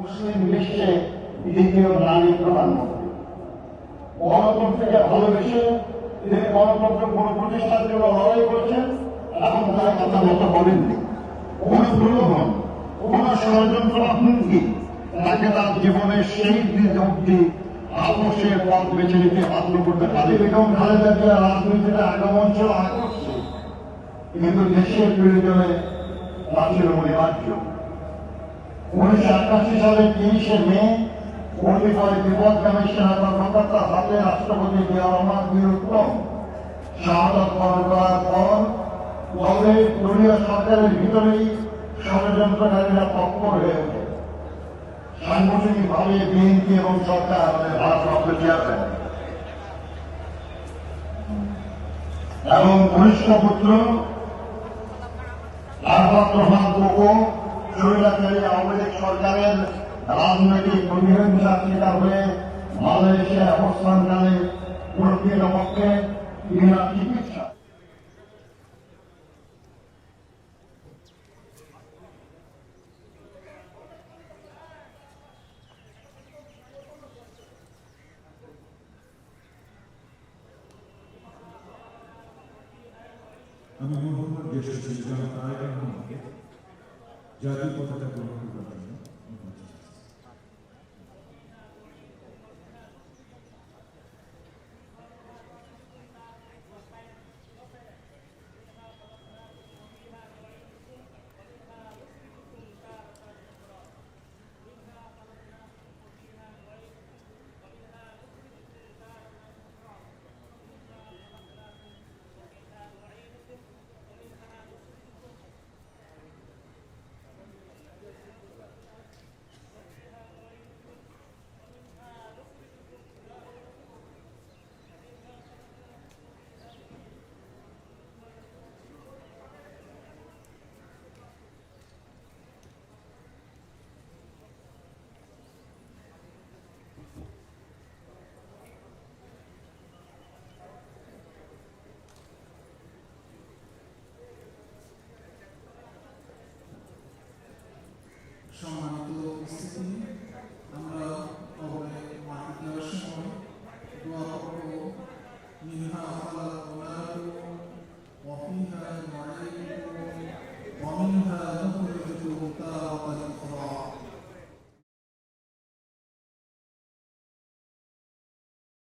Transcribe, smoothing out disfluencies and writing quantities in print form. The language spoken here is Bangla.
মুসলিম বিশ্বে দ্বিতীয় নারী প্রধানমন্ত্রী। গণতন্ত্রকে ভালোবেসে তিনি গণতন্ত্র পুনঃপ্রতিষ্ঠার জন্য লড়াই করেছেন। এখন তার কথা মতো বলেননি, কোন প্রলোভন, কোন ষড়যন্ত্র হুমকি তাকে তার জীবনের সেই দিন অব্দি আপোষের পথ বেছে নিতে বাধ্য করতে পারে। বেগম খালেদা জিয়া রাজনীতিতে আগমন ছিল আকস্মিক, কিন্তু দেশের প্রয়োজনে তা ছিল অনিবার্য। 1981 সালের 30শে মে পরে বিপদগামী সেনা কর্মকর্তার হাতে রাষ্ট্রপতি জিয়া রহমান বীর উত্তম শাহাদাত বরণ করার পর দলীয় সরকারের ভিতরেই ষড়যন্ত্রকারীরা তৎপর হয়ে ওঠে। সাংগঠনিকভাবে বিএনপি এবং সরকার ভারপ্রাপ্ত চেয়ারম্যান এবং কনিষ্ঠ পুত্র ভারপ্রাপ্ত রহমান কোকো স্বৈরাচারী আওয়ামী লীগ সরকারের রাজনৈতিক প্রতিহিংসার শিকার হয়ে মালয়েশিয়ায় অবস্থানকালে প্রকৃতপক্ষে বিনা চিকিৎসা আমি মোহাম্মদ জ্যেষ্ঠ জনাব তারেক রহমানকে জাতীয় পতাকা গ্রহণ করার জন্য সম্মানিত উপস্থিতি, আমরা কবরে মাটি দেওয়ার সময় দোয়া করব মিনহা খালাকনাকুম ওয়া ফিহা নুঈদুকুম ওয়া মিনহা নুখরিজুকুম তারাতান উখরা।